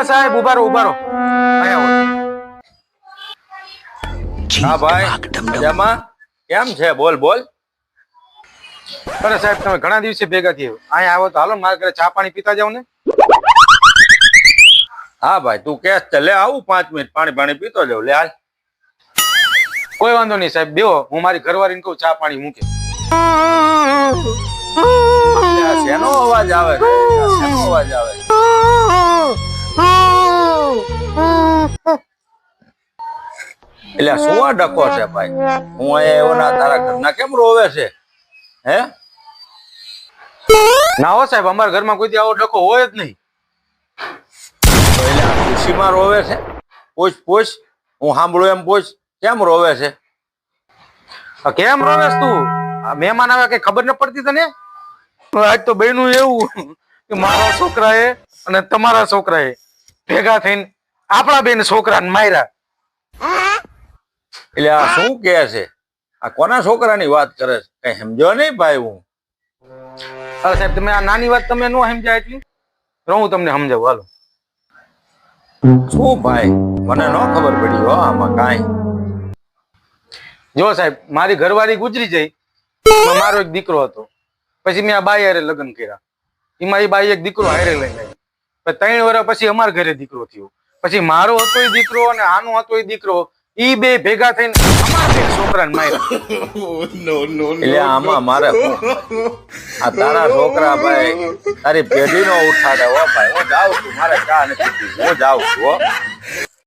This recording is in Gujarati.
સાહેબ ઉભારો ઉભારો અહીંયા હા ભાઈ મજામાં કેમ છે બોલ બોલ. અરે સાહેબ તમે ઘણા દિવસે ભેગા થયા અહીંયા આવો તો હાલો મારા ઘરે ચા પાણી પીતા જાવ ને. હા ભાઈ તું કેસ છે લે આવું 5 મિનિટ પાણી પીતો જાવ લે હાલ. કોઈ વાંધો નહીં સાહેબ બેહો હું મારી ઘરવાળીને કહું ચા પાણી મૂકે. લે, આ શેનો અવાજ આવે છે? આ શેનો અવાજ આવે છે? એટલે આ શું આ ડકો છે ભાઈ? હું અહીંયા એવો ના તારા ઘરના કેમ રોવે છે હે? ના હો સાહેબ અમારા ઘરમાં કોઈ દી આવો ડખો હોય જ નહીં. એટલે આ ખુશીમાં રોવે છે? પૂછ હું સાંભળું એમ પૂછ કેમ રોવે છે? કેમ રોવેશ તું? આ મહેમાન આવે કઈ ખબર ન પડતી તને? આજ તો બહેનું એવું કે મારા છોકરાએ અને તમારા છોકરાએ ભેગા થઈને આપણા બેન છોકરાને માર્યા. એટલે આ શું કે છે? આ કોના છોકરાની વાત કરે છે? કઈ સમજો નહીં ભાઈ હું. અરે સાહેબ તમે આ નાની વાત તમે ન સમજાય એટલી હું તમને સમજાવું હાલો. શું ભાઈ મને ન ખબર પડી હો આમાં કાંઈ. જો સાહેબ મારી ઘરવાળી ગુજરી જઈ એમાં મારો એક દીકરો હતો. પછી મેં આ બાઈ હારે લગ્ન કર્યા. એમાં એ બાઈ એક દીકરો હારે લઈને આવી. પછી 3 વર્ષ પછી અમારા ઘરે દીકરો થયો. પછી મારો હતો એ દીકરો અને આનો હતો એ દીકરો ઈ બે ભેગા થઈને અમારા બે છોકરાને માર્યા. એટલે આમાં મારે આ તારા છોકરા ભાઈ તારી પેઢી નો ઉઠાડે હો ભાઈ. હું જાઉં છું મારે ચા નથી પીવી. હું જાઉં છું હો.